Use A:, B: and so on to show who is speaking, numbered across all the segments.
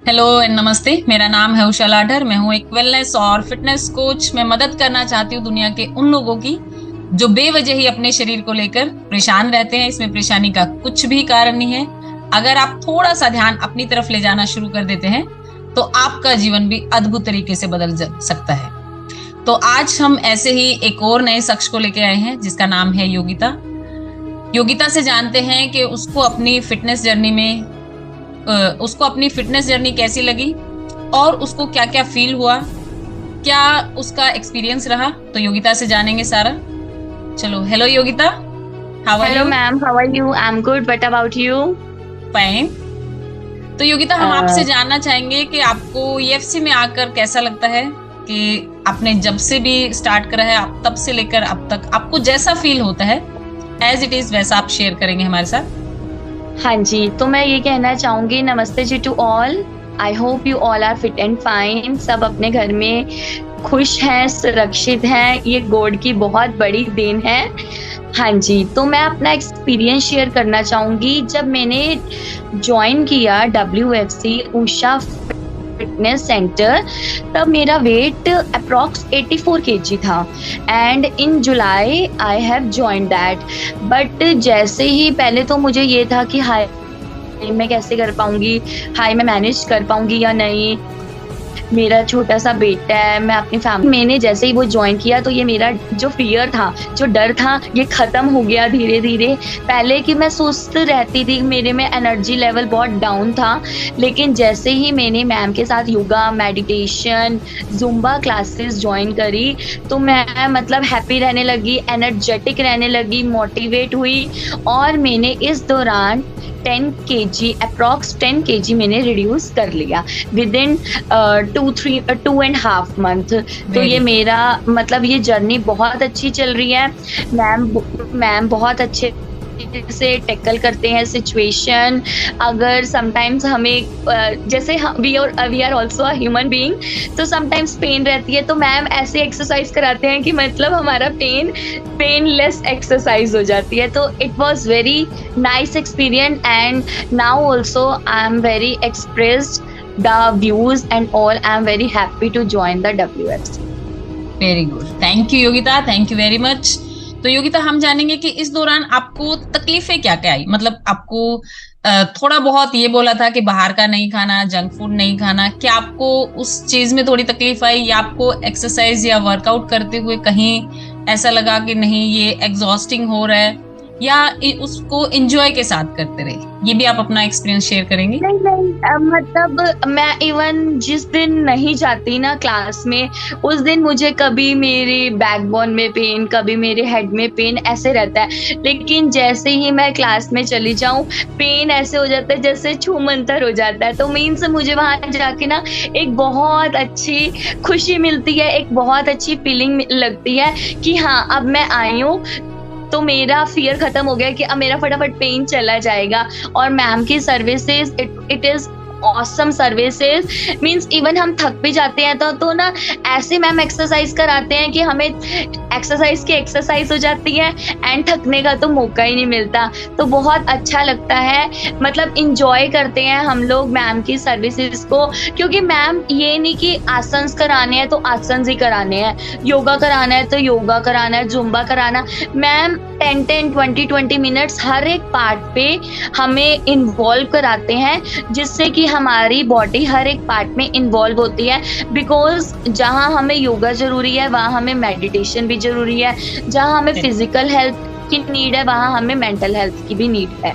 A: Hello and नमस्ते। मेरा नाम है उषा लाठर। मैं हूँ एक वेलनेस और फिटनेस कोच। मैं मदद करना चाहती हूँ दुनिया के उन लोगों की जो बेवजह ही अपने शरीर को लेकर परेशान रहते हैं। इसमें परेशानी का कुछ भी कारण नहीं है। अगर आप थोड़ा सा ध्यान अपनी तरफ ले जाना शुरू कर देते हैं तो आपका जीवन भी अद्भुत तरीके से बदल सकता है। तो आज हम ऐसे ही एक और नए शख्स को लेके आए हैं जिसका नाम है योगिता। योगिता से जानते हैं कि उसको अपनी फिटनेस जर्नी कैसी लगी और उसको क्या क्या फील हुआ, क्या उसका एक्सपीरियंस रहा। तो योगिता से जानेंगे सारा। चलो, hello Yogita, how are
B: Hello,
A: you?
B: ma'am. How are you? I'm good. What about you?
A: Fine. तो योगिता, हम आपसे
B: Uh,
A: जानना चाहेंगे कि आपको ईएफसी में आकर कैसा लगता है कि आपने जब से भी स्टार्ट करा है, आप तब से लेकर अब तक आपको जैसा फील होता है एज इट इज वैसा आप शेयर करेंगे हमारे साथ।
B: हाँ जी, तो मैं ये कहना चाहूँगी नमस्ते जी to all. I hope you all are fit and fine. सब अपने घर में खुश हैं, सुरक्षित हैं। ये गॉड की बहुत बड़ी देन है। हाँ जी, तो मैं अपना एक्सपीरियंस शेयर करना चाहूँगी। जब मैंने ज्वाइन किया WFC उषा फिटनेस सेंटर, तब मेरा वेट अप्रॉक्स 84 kg था and in July I have join that. But जैसे ही पहले तो मुझे ये था कि हाय मैं कैसे कर पाऊंगी, हाय मैं मैनेज कर पाऊंगी या नहीं, मेरा छोटा सा बेटा है, मैं अपनी फैमिली। मैंने जैसे ही वो ज्वाइन किया तो ये मेरा जो फियर था, जो डर था, ये खत्म हो गया धीरे धीरे। पहले कि मैं सुस्त रहती थी, मेरे में एनर्जी लेवल बहुत डाउन था, लेकिन जैसे ही मैंने मैम के साथ yoga, meditation, Zumba classes join करी तो मैं मतलब हैप्पी रहने लगी, एनर्जेटिक रहने लगी, मोटिवेट हुई। और मैंने इस दौरान 10 kg अप्रॉक्स 10 kg मैंने रिड्यूस कर लिया विद इन 2.5 मंथ। तो ये
A: वेरी गुड।
B: मेरा मतलब ये जर्नी बहुत अच्छी चल रही है। मैम मैम बहुत अच्छे से टैकल करते हैं सिचुएशन। अगर समटाइम्स हमें जैसे we are also a human being, तो समटाइम्स पेन रहती है तो मैम ऐसे एक्सरसाइज कराते हैं कि मतलब हमारा पेनलेस एक्सरसाइज हो जाती है। तो it was very nice experience and now also I am very expressed the views and all. I'm very happy to join the WFC.
A: Very good, thank you Yogita, thank you very much. तो योगिता, हम जानेंगे कि इस दौरान आपको तकलीफें क्या क्या आई। मतलब आपको थोड़ा बहुत ये बोला था कि बाहर का नहीं खाना, जंक फूड नहीं खाना, क्या आपको उस चीज में थोड़ी तकलीफ आई या आपको एक्सरसाइज या वर्कआउट करते हुए कहीं ऐसा लगा कि नहीं ये एग्जॉस्टिंग हो रहा है, या उसको एंजॉय के साथ करते रहे? ये भी आप अपना एक्सपीरियंस शेयर करेंगे?
B: नहीं नहीं, मतलब मैं इवन जिस दिन नहीं जाती ना क्लास में, उस दिन मुझे कभी मेरे बैकबोन में पेन, कभी मेरे हेड में पेन ऐसे रहता है। लेकिन जैसे ही मैं क्लास में चली जाऊं, पेन ऐसे हो जाता है जैसे छूमंतर हो जाता है। तो मीन्स मुझे वहां जाके ना एक बहुत अच्छी खुशी मिलती है, एक बहुत अच्छी फीलिंग लगती है कि हाँ अब मैं आई हूँ, तो मेरा फियर खत्म हो गया कि अब मेरा फटाफट पेन चला जाएगा। और मैम की services, it is awesome services. Means even हम थक भी जाते हैं तो ना ऐसे मैम एक्सरसाइज कराते हैं कि हमें एक्सरसाइज की एक्सरसाइज हो जाती है एंड थकने का तो मौका ही नहीं मिलता। तो बहुत अच्छा लगता है, मतलब इंजॉय करते हैं हम लोग मैम की सर्विसेज को। क्योंकि मैम ये नहीं कि आसन कराने हैं तो आसन ही कराने हैं, योगा कराना है तो योगा कराना है, जुम्बा कराना। मैम 10-20 मिनट्स हर एक पार्ट पे हमें इन्वॉल्व कराते हैं, जिससे कि हमारी बॉडी हर एक पार्ट में इन्वॉल्व होती है। बिकॉज जहाँ हमें योगा जरूरी है वहाँ हमें मेडिटेशन भी जरूरी है, जहाँ हमें फिजिकल हेल्थ की नीड है वहाँ हमें मेंटल हेल्थ की भी नीड है।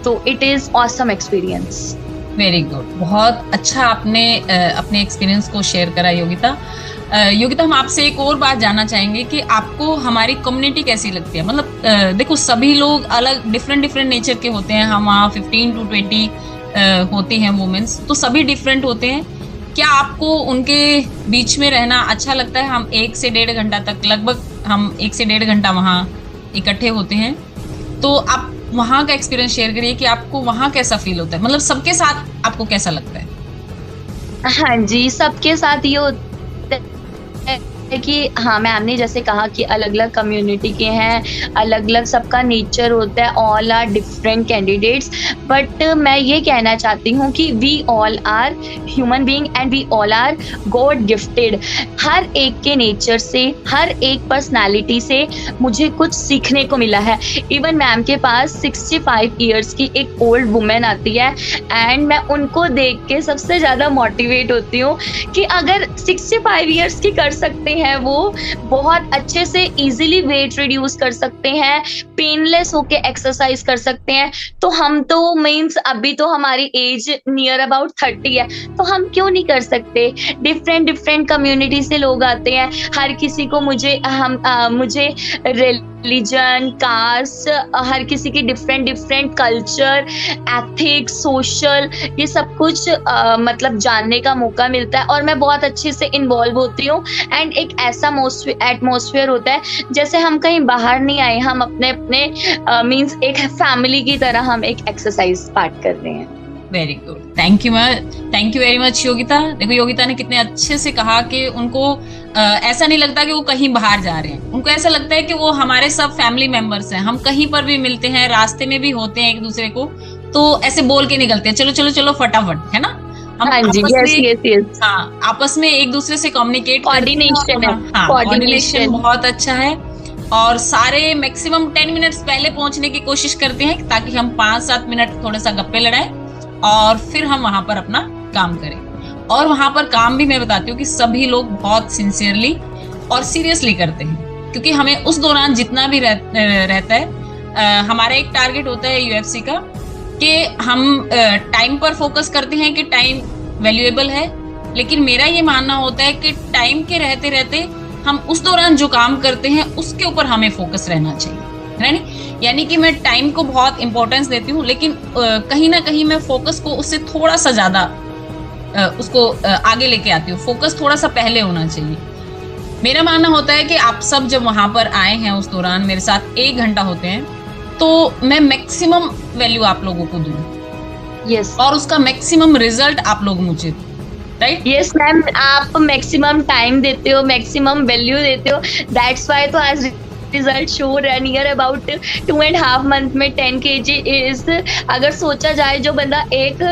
B: तो it is awesome experience.
A: Very good, बहुत अच्छा आपने अपने एक्सपीरियंस को शेयर करा योगिता। योगिता, हम आपसे एक और बात जानना चाहेंगे कि आपको हमारी कम्युनिटी कैसी लगती है। मतलब देखो, सभी लोग अलग डिफरेंट डिफरेंट नेचर के होते हैं। हम वहाँ 15 to 20 होती हैं वुमेन्स, तो सभी डिफरेंट होते हैं। क्या आपको उनके बीच में रहना अच्छा लगता है? हम 1 से 1.5 घंटा तक, लगभग हम 1 से 1.5 घंटा वहाँ इकट्ठे होते हैं। तो आप वहां का एक्सपीरियंस शेयर करिए कि आपको वहां कैसा फील होता है, मतलब सबके साथ आपको कैसा लगता है?
B: हाँ जी, सबके साथ ये होता है कि हाँ, मैम ने जैसे कहा कि अलग-अलग कम्युनिटी के हैं, अलग-अलग सबका नेचर होता है, all are different candidates. But मैं ये कहना चाहती हूँ कि we all are human being and we all are god gifted. हर एक के नेचर से, हर एक पर्सनैलिटी से मुझे कुछ सीखने को मिला है। इवन मैम के पास 65 ईयर्स की एक ओल्ड वुमेन आती है एंड मैं उनको देख के सबसे ज़्यादा मोटिवेट होती हूँ कि अगर 65 ईयर्स की कर सकते हैं वो, बहुत अच्छे से इजीली वेट रिड्यूस कर सकते हैं, पेनलेस होके एक्सरसाइज कर सकते हैं, तो हम तो मीन्स अभी तो हमारी एज नियर अबाउट 30 है, तो हम क्यों नहीं कर सकते। डिफरेंट डिफरेंट कम्युनिटी से लोग आते हैं, हर किसी को मुझे रिलीजन, कास्ट, हर किसी की different different culture, ethics, social, ये सब कुछ मतलब जानने का मौका मिलता है और मैं बहुत अच्छे से इन्वॉल्व होती हूँ। एंड एक ऐसा एटमॉस्फेयर होता है जैसे हम कहीं बाहर नहीं आए, हम अपने अपने मीन्स एक फैमिली की तरह हम एक एक्सरसाइज पार्ट कर रहे हैं।
A: Very good, thank you very much Yogita. देखो योगिता ने कितने अच्छे से कहा कि उनको ऐसा नहीं लगता कि वो कहीं बाहर जा रहे हैं, उनको ऐसा लगता है कि वो हमारे सब फैमिली मेंबर्स हैं, हम कहीं पर भी मिलते हैं, रास्ते में भी होते हैं एक दूसरे को, तो ऐसे बोल के निकलते हैं चलो चलो चलो फटाफट, है ना। हम
B: हाँ जी, yes.
A: हाँ, आपस में एक दूसरे से कम्युनिकेट,
B: कोऑर्डिनेशन है,
A: कोऑर्डिनेशन बहुत अच्छा है और सारे मैक्सिमम 10 मिनट्स पहले पहुंचने की कोशिश करते हैं ताकि हम 5-7 मिनट थोड़ा सा गप्पे लड़ाएं और फिर हम वहां पर अपना काम करें। और वहां पर काम भी मैं बताती हूँ कि सभी लोग बहुत सिंसियरली और सीरियसली करते हैं, क्योंकि हमें उस दौरान जितना भी रहता है, हमारा एक टारगेट होता है यूएफसी का कि हम टाइम पर फोकस करते हैं कि टाइम वैल्यूएबल है, लेकिन मेरा ये मानना होता है कि टाइम के रहते रहते हम उस दौरान जो काम करते हैं उसके ऊपर हमें फोकस रहना चाहिए, है ना। यानी कि मैं टाइम को बहुत इंपॉर्टेंस देती हूँ, लेकिन कहीं ना कहीं मैं फोकस को उससे थोड़ा सा ज्यादा उसको आगे लेके आती हूँ। फोकस थोड़ा सा पहले होना चाहिए। मेरा मानना होता है कि आप सब जब वहां पर आए हैं उस दौरान मेरे साथ 1 घंटा होते हैं, तो मैं मैक्सिमम वैल्यू आप लोगों को दूं।
B: यस।
A: और उसका मैक्सिमम रिजल्ट आप लोग मुझे, राइट।
B: यस मैम, आप मैक्सिमम टाइम देते हो, मैक्सिमम वैल्यू देते हो, दैट्स वाई तो आज result show near about 2.5 month में 10 kg इज, अगर सोचा जाए जो बंदा एक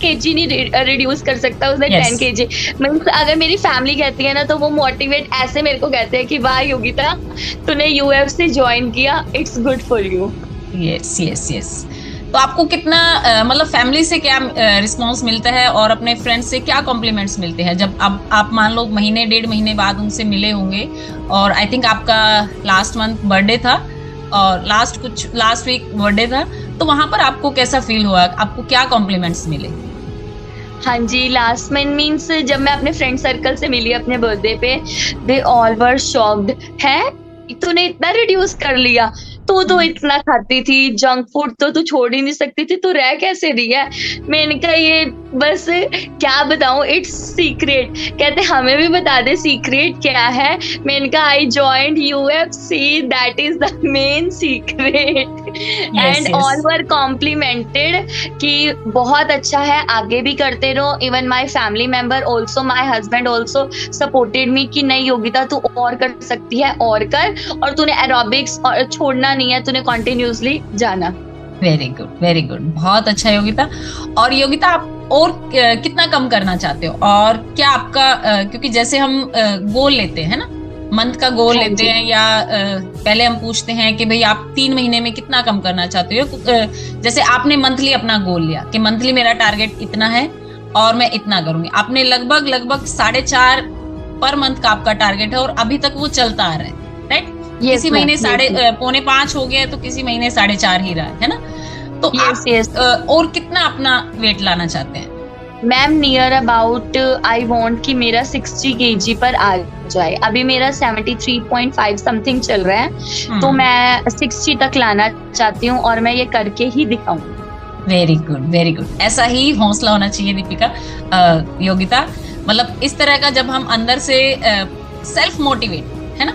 B: kg नहीं रिड्यूस कर सकता उसने 10 kg। मीन्स अगर मेरी फैमिली कहती है ना तो वो मोटिवेट ऐसे मेरे को कहते हैं कि वाह योगिता तूने यूएफसी ज्वाइन किया, it's good for you.
A: Yes. तो आपको कितना मतलब फैमिली से क्या रिस्पांस मिलता है और अपने फ्रेंड्स से क्या कॉम्प्लीमेंट्स मिलते हैं जब अब आप मान लो महीने 1.5 महीने बाद उनसे मिले होंगे, और आई थिंक आपका लास्ट मंथ बर्थडे था और लास्ट वीक बर्थडे था, तो वहां पर आपको कैसा फील हुआ, आपको क्या कॉम्प्लीमेंट्स मिले?
B: हाँ जी, लास्ट मंथ मीन्स जब मैं अपने फ्रेंड सर्कल से मिली अपने बर्थडे पे, दे ऑल वर शॉक्ड, है तूने इतना रिड्यूस कर लिया, तो इतना खाती थी, जंक फूड तो तू छोड़ ही नहीं सकती थी, तू रह कैसे रही है। मैंने कहा ये बस क्या बताऊं, इट्स सीक्रेट। कहते हमें भी बता दे सीक्रेट क्या है। मैंने कहा I joined UFC, that is the main secret. And all were complimented कि बहुत अच्छा है, आगे भी करते रहो। Even my family member also, my husband also supported me कि नहीं योगिता तू और कर सकती है, और कर, और तूने एरोबिक्स छोड़ना नहीं है, तूने कंटिन्यूअसली जाना।
A: वेरी गुड, बहुत अच्छा योगिता। और योगिता आप और कितना कम करना चाहते हो, और क्या आपका क्योंकि जैसे हम गोल लेते हैं ना, मंथ का गोल लेते हैं, या पहले हम पूछते हैं कि भाई आप 3 महीने में कितना कम करना चाहते हो। जैसे आपने मंथली अपना गोल लिया कि मंथली मेरा टारगेट इतना है और मैं इतना करूंगी, आपने लगभग 4.5 पर मंथ का आपका टारगेट है और अभी तक वो चलता आ रहा है, राइट। किसी महीने 4.5 हो गया, तो किसी महीने 4.5 ही रहा है ना। तो आप और कितना अपना वेट लाना चाहते हैं?
B: Ma'am near about I want कि मेरा 60 kg पर आ जाए। अभी मेरा 73.5 समथिंग चल रहा है, तो मैं 60 तक लाना चाहती हूँ और मैं ये करके ही दिखाऊंगी।
A: Very good. ऐसा ही हौसला होना चाहिए दीपिका, योगिता। मतलब इस तरह का जब हम अंदर से सेल्फ मोटिवेट, है ना,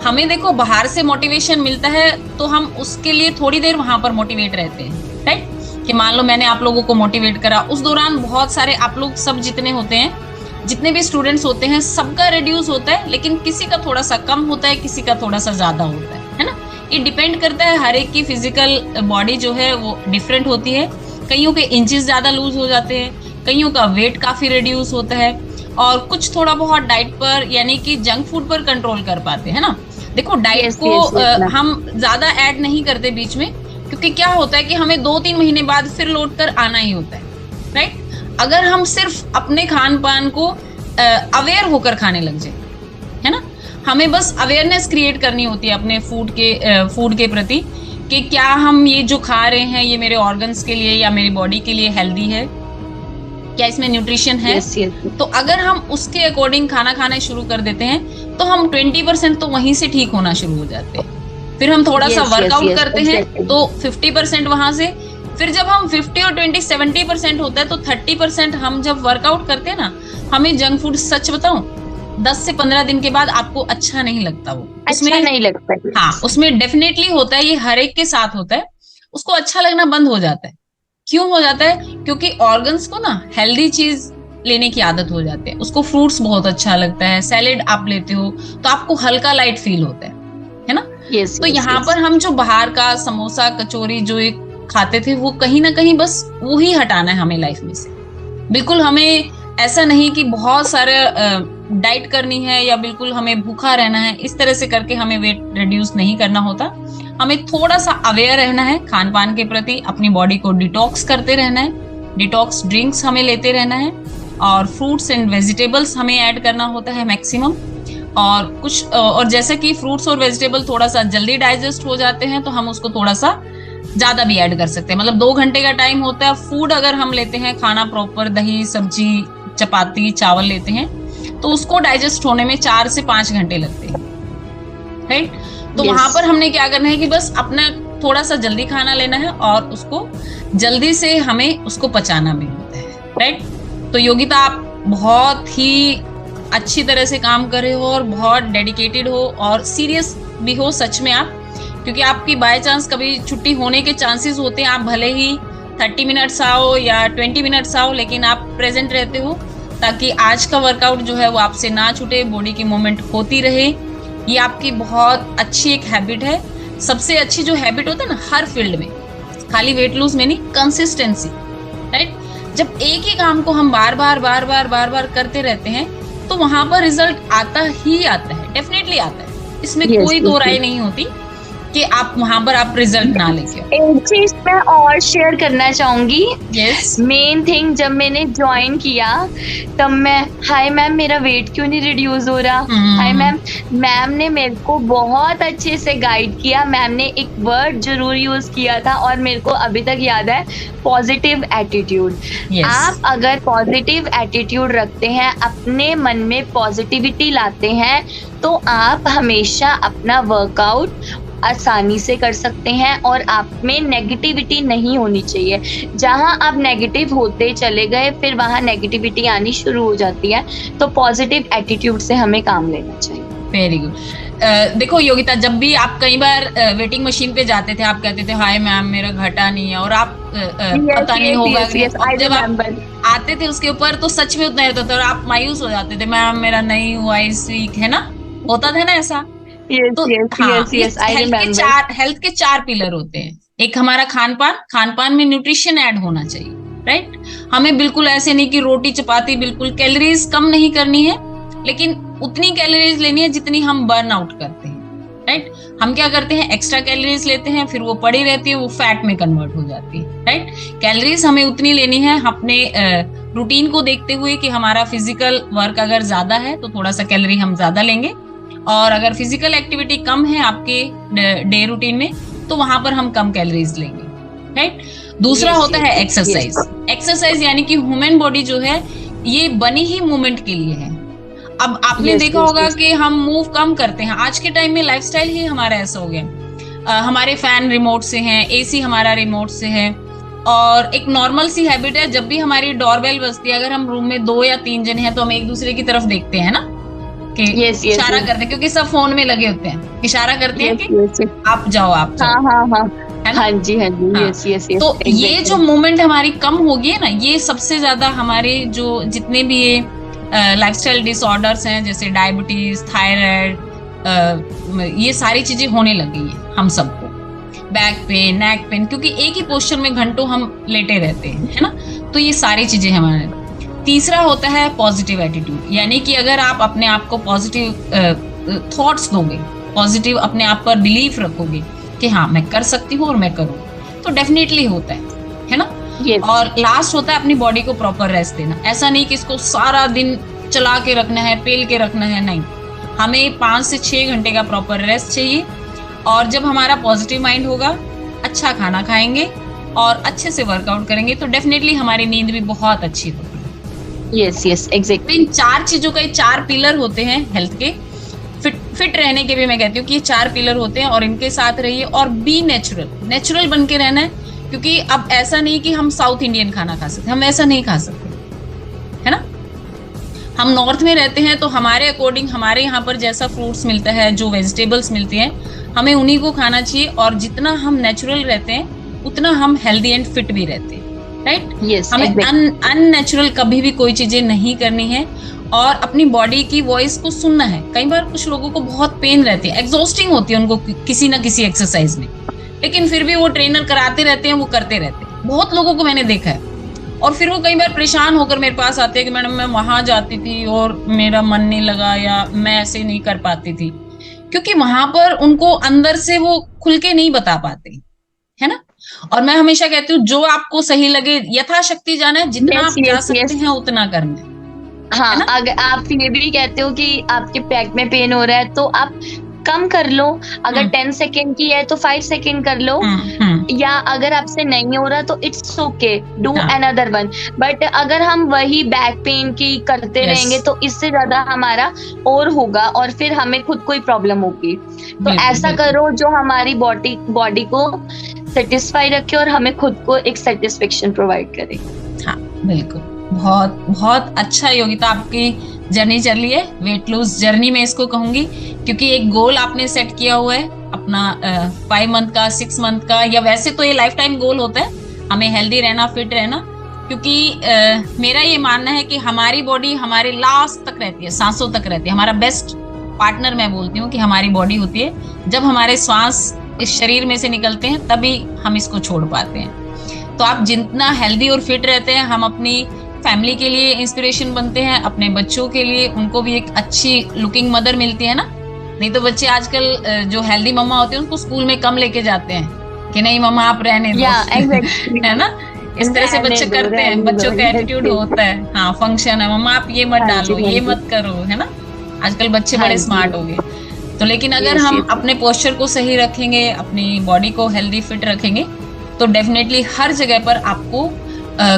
A: हमें देखो बाहर से मोटिवेशन मिलता है तो हम उसके लिए थोड़ी देर वहां पर मोटिवेट रहते हैं, राइट। कि मान लो मैंने आप लोगों को मोटिवेट करा, उस दौरान बहुत सारे आप लोग सब जितने होते हैं जितने भी स्टूडेंट्स होते हैं सबका रिड्यूस होता है, लेकिन किसी का थोड़ा सा कम होता है, किसी का थोड़ा सा ज्यादा होता है ना। ये डिपेंड करता है, हर एक की फिजिकल बॉडी जो है वो डिफरेंट होती है। कईयों के इंचेस ज्यादा लूज हो जाते हैं, कईयों का वेट काफी रिड्यूस होता है, और कुछ थोड़ा बहुत डाइट पर यानी कि जंक फूड पर कंट्रोल कर पाते हैं ना। देखो डाइट को हम ज्यादा ऐड नहीं करते बीच में, क्योंकि क्या होता है कि हमें 2-3 महीने बाद फिर लौट कर आना ही होता है, राइट। अगर हम सिर्फ अपने खान पान को अवेयर होकर खाने लग जाए, है ना, हमें बस अवेयरनेस क्रिएट करनी होती है अपने फूड के प्रति, कि क्या हम ये जो खा रहे हैं ये मेरे ऑर्गन्स के लिए या मेरी बॉडी के लिए हेल्दी है, क्या इसमें न्यूट्रिशन है। तो अगर हम उसके अकॉर्डिंग खाना खाना शुरू कर देते हैं तो हम 20% तो वहीं से ठीक होना शुरू हो जाते हैं। फिर हम थोड़ा सा वर्कआउट करते हैं तो 50% वहां से, फिर जब हम 50 और 20 70% होता है तो 30% हम जब वर्कआउट करते हैं ना, हमें जंक फूड सच बताऊं 10 से 15 दिन के बाद आपको अच्छा नहीं लगता, वो उसमें
B: अच्छा नहीं लगता।
A: हाँ, उसमें डेफिनेटली होता है, ये हर एक के साथ होता है, उसको अच्छा लगना बंद हो जाता है। क्यों हो जाता है? क्योंकि ऑर्गन्स को ना हेल्दी चीज लेने की आदत हो जाती है। उसको फ्रूट्स बहुत अच्छा लगता है, सैलेड आप लेते हो तो आपको हल्का लाइट फील होता है ना। तो यहाँ पर हम जो बाहर का समोसा कचौरी जो एक खाते थे वो कहीं ना कहीं बस वो ही हटाना है हमें लाइफ में से। बिल्कुल हमें ऐसा नहीं कि बहुत सारे डाइट करनी है या बिल्कुल हमें भूखा रहना है, इस तरह से करके हमें वेट रिड्यूस नहीं करना होता। हमें थोड़ा सा अवेयर रहना है खान पान के प्रति, अपनी बॉडी को डिटॉक्स करते रहना है, डिटॉक्स ड्रिंक्स हमें लेते रहना है, और फ्रूट्स एंड वेजिटेबल्स हमें ऐड करना होता है मैक्सिमम। और जैसे कि फ्रूट्स और वेजिटेबल थोड़ा सा जल्दी डाइजेस्ट हो जाते हैं तो हम उसको थोड़ा सा ज्यादा भी ऐड कर सकते हैं। मतलब 2 घंटे का टाइम होता है। फूड अगर हम लेते हैं खाना प्रॉपर, दही सब्जी चपाती चावल लेते हैं तो उसको डाइजेस्ट होने में 4 से 5 घंटे लगते हैं, राइट। तो वहां पर हमने क्या करना है कि बस अपना थोड़ा सा जल्दी खाना लेना है और उसको जल्दी से हमें उसको पचाना भी होता है, राइट। तो योगिता आप बहुत ही अच्छी तरह से काम कर रहे हो और बहुत डेडिकेटेड हो और सीरियस भी हो सच में आप, क्योंकि आपकी बाय चांस कभी छुट्टी होने के चांसेस होते हैं। आप भले ही 30 मिनट्स आओ या 20 मिनट्स आओ, लेकिन आप प्रेजेंट रहते हो ताकि आज का वर्कआउट जो है वो आपसे ना छूटे, बॉडी की मूवमेंट होती रहे। ये आपकी बहुत अच्छी एक हैबिट है। सबसे अच्छी जो हैबिट होता है ना हर फील्ड में, खाली वेट लूज में नहीं, कंसिस्टेंसी, राइट। जब एक ही काम को हम बार बार करते रहते हैं तो वहां पर रिजल्ट आता ही आता है, डेफिनेटली आता है। इसमें कोई दो राय नहीं होती कि आप वहां पर आप रिजल्ट ना लेके।
B: एक चीज मैं और शेयर करना चाहूंगी।
A: यस।
B: मेन थिंग, जब मैंने ज्वाइन किया तब मैं, हाय मैम मेरा वेट क्यों नहीं रिड्यूस हो रहा, हाय मैम, मैम ने मेरे को बहुत अच्छे से गाइड किया। मैम ने एक वर्ड जरूर यूज किया था और मेरे को अभी तक याद है, पॉजिटिव एटीट्यूड। आप अगर पॉजिटिव एटीट्यूड रखते हैं, अपने मन में पॉजिटिविटी लाते हैं, तो आप हमेशा अपना वर्कआउट आसानी से कर सकते हैं और आप में नेगेटिविटी नहीं होनी चाहिए। जहां आप नेगेटिव होते चले गए फिर वहां नेगेटिविटी आनी शुरू हो जाती है। तो पॉजिटिव एटीट्यूड से हमें काम लेना चाहिए।
A: Very good. देखो योगिता, जब भी आप कई बार वेटिंग मशीन पे जाते थे, आप कहते थे हाय मैम मेरा घटा नहीं है, और आप पता नहीं होगा जब आप आते थे उसके ऊपर तो सच में उतना होता था और आप मायूस हो जाते थे, मैम मेरा नहीं हुआ इस वीक, है ना, होता था ना ऐसा। तो हेल्थ के 4 पिलर होते हैं। एक हमारा खान पान में न्यूट्रिशन ऐड होना चाहिए, राइट। हमें बिल्कुल ऐसे नहीं कि रोटी चपाती, बिल्कुल कैलोरीज कम नहीं करनी है, लेकिन उतनी कैलोरीज लेनी है जितनी हम बर्न आउट करते हैं, राइट। हम क्या करते हैं, एक्स्ट्रा कैलोरीज लेते हैं, फिर वो पड़ी रहती है, वो फैट में कन्वर्ट हो जाती है, राइट। कैलोरीज हमें उतनी लेनी है अपने रूटीन को देखते हुए कि हमारा फिजिकल वर्क अगर ज्यादा है तो थोड़ा सा कैलोरी हम ज्यादा लेंगे, और अगर फिजिकल एक्टिविटी कम है आपके डे रूटीन में तो वहां पर हम कम कैलोरीज लेंगे, राइट। दूसरा होता है एक्सरसाइज। एक्सरसाइज यानी कि ह्यूमन बॉडी जो है ये बनी ही मूवमेंट के लिए है। अब आपने देखा होगा कि हम मूव कम करते हैं। आज के टाइम में लाइफस्टाइल ही हमारा ऐसा हो गया, हमारे फैन रिमोट से हैं, एसी हमारा रिमोट से है, और एक नॉर्मल सी हैबिट है, जब भी हमारी डोरबेल बजती है, अगर हम रूम में 2 या 3 जन हैं तो हम एक दूसरे की तरफ देखते हैं ना, कि इशारा करते हैं, क्योंकि सब फोन में लगे होते हैं, इशारा करते हैं कि आप जाओ आप जाओ।
B: हाँ जी यस।
A: तो ये जो मूवमेंट हमारी कम होगी है ना, ये सबसे ज्यादा हमारे जो जितने भी ये लाइफस्टाइल डिसऑर्डर्स हैं जैसे डायबिटीज, थायराइड, ये सारी चीजें होने लग गई हैं हम सबको, बैक पेन, नेक पेन, क्योंकि एक ही पोस्चर में घंटों हम लेटे रहते हैं, है ना। तो ये सारी चीजें हमारे। तीसरा होता है पॉजिटिव एटीट्यूड, यानी कि अगर आप अपने आप को पॉजिटिव थॉट्स दोगे, पॉजिटिव अपने आप पर बिलीफ रखोगे कि हाँ मैं कर सकती हूँ और मैं करूँ, तो डेफिनेटली होता है ना।
B: Yes.
A: और लास्ट होता है अपनी बॉडी को प्रॉपर रेस्ट देना। ऐसा नहीं कि इसको सारा दिन चला के रखना है, पेल के रखना है, नहीं, हमें 5 से 6 घंटे का प्रॉपर रेस्ट चाहिए। और जब हमारा पॉजिटिव माइंड होगा, अच्छा खाना खाएंगे और अच्छे से वर्कआउट करेंगे, तो डेफिनेटली हमारी नींद भी बहुत अच्छी होगी।
B: Yes yes exactly.
A: इन 4 चीजों का 4 पिलर होते हैं हेल्थ के। फिट रहने के भी मैं कहती हूँ कि ये 4 पिलर होते हैं, और इनके साथ रहिए और बी नेचुरल बन के रहना है। क्योंकि अब ऐसा नहीं कि हम साउथ इंडियन खाना खा सकते, हम ऐसा नहीं खा सकते, है ना। हम नॉर्थ में रहते हैं तो हमारे अकॉर्डिंग हमारे यहाँ पर जैसा फ्रूट्स मिलता है, जो वेजिटेबल्स मिलती हैं, हमें उन्हीं को खाना चाहिए। और जितना हम नेचुरल रहते हैं उतना हम हेल्दी एंड फिट भी रहते हैं, राइट।
B: Yes,
A: हमें
B: exactly.
A: अननेचुरल कभी भी कोई चीजें नहीं करनी है, और अपनी बॉडी की वॉइस को सुनना है। कई बार कुछ लोगों को बहुत पेन रहती है, एग्जॉस्टिंग होती है उनको किसी ना किसी एक्सरसाइज में, लेकिन फिर भी वो ट्रेनर कराते रहते हैं, वो करते रहते हैं। बहुत लोगों को मैंने देखा है। और फिर वो कई बार परेशान होकर मेरे पास आते हैं कि मैडम मैं वहां जाती थी और मेरा मन नहीं लगा, या मैं ऐसे नहीं कर पाती थी, क्योंकि वहां पर उनको अंदर से वो खुल के नहीं बता पाते, है ना। और मैं हमेशा कहती हूँ जो आपको सही लगे यथाशक्ति जाना है, जितना आप जा सकते हैं उतना करना है।
B: हाँ, अगर आप ये भी कहते हो कि आपके बैक में पेन हो रहा है तो आप कम कर लो। अगर 10 सेकेंड की है तो 5 सेकेंड कर लो, या अगर आपसे नहीं हो रहा तो it's okay, do another one. But अगर हम वही बैक पेन की करते रहेंगे तो इससे ज्यादा हमारा और होगा, और फिर हमें खुद को ही प्रॉब्लम होगी। तो ऐसा करो जो हमारी बॉडी को सेटिस्फाई रखे और हमें खुद को एक सेटिस्फेक्शन प्रोवाइड करे।
A: हाँ बिल्कुल, बहुत बहुत अच्छा योगिता आपकी जर्नी चल रही है, वेट लूज जर्नी में इसको कहूंगी, क्योंकि एक गोल आपने सेट किया हुआ है अपना 5 मंथ का, 6 मंथ का, या वैसे तो ये लाइफ टाइम गोल होता है हमें हेल्दी रहना, फिट रहना। क्योंकि मेरा ये मानना है कि हमारी बॉडी हमारे लास्ट तक रहती है, सांसों तक रहती है। हमारा बेस्ट पार्टनर मैं बोलती हूँ कि हमारी बॉडी होती है। जब हमारे श्वास इस शरीर में से निकलते हैं तभी हम इसको छोड़ पाते हैं। तो आप जितना हेल्दी और फिट रहते हैं, हम अपनी फैमिली के लिए इंस्पिरेशन बनते हैं, अपने बच्चों के लिए उनको भी एक अच्छी लुकिंग मदर मिलती है ना। नहीं तो बच्चे आजकल जो हेल्दी मम्मा होते हैं उनको स्कूल में कम लेके जाते हैं कि नहीं मम्मा आप रहने दो, है ना। इस तरह से बच्चे करते हैं, बच्चों का एटीट्यूड होता है, हाँ फंक्शन है मम्मा आप ये मत डालो, ये मत करो, है ना। आजकल बच्चे बड़े स्मार्ट हो गए। तो लेकिन अगर हम अपने पोस्चर को सही रखेंगे, अपनी बॉडी को हेल्दी फिट रखेंगे, तो डेफिनेटली हर जगह पर आपको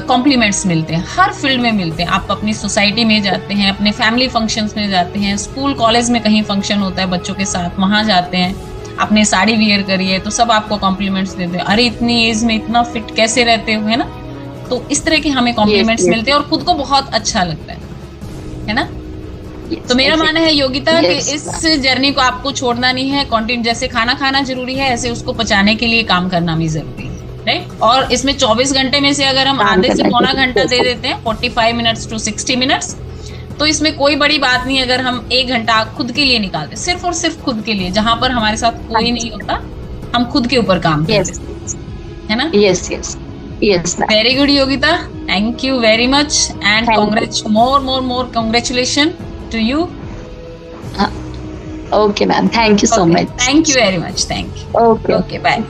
A: कॉम्प्लीमेंट्स मिलते हैं, हर फील्ड में मिलते हैं। आप अपनी सोसाइटी में जाते हैं, अपने फैमिली फंक्शंस में जाते हैं, स्कूल कॉलेज में कहीं फंक्शन होता है बच्चों के साथ, वहां जाते हैं, आपने साड़ी वियर करी है तो सब आपको कॉम्प्लीमेंट्स देते हैं, अरे इतनी एज में इतना फिट कैसे रहते हो, है ना। तो इस तरह के हमें कॉम्प्लीमेंट्स मिलते हैं और खुद को बहुत अच्छा लगता है ना। तो मेरा मानना है योगिता कि इस जर्नी को आपको छोड़ना नहीं है, कंटिन्यू। जैसे खाना खाना जरूरी है, ऐसे उसको पचाने के लिए काम करना भी जरूरी है, राइट। और इसमें 24 घंटे में से अगर हम आधे से पौना घंटा दे देते हैं, 45 मिनट्स टू 60 मिनट्स, तो इसमें कोई बड़ी बात नहीं अगर हम 1 घंटा खुद के लिए निकालते, सिर्फ और सिर्फ खुद के लिए, जहां पर हमारे साथ कोई नहीं होता, हम खुद के ऊपर काम करते हैं, है ना।
B: Yes yes yes,
A: very good Yogita, thank you very much and more congratulation to you.
B: Okay ma'am, thank you so much,
A: thank you very much, thank you.
B: Okay
A: bye.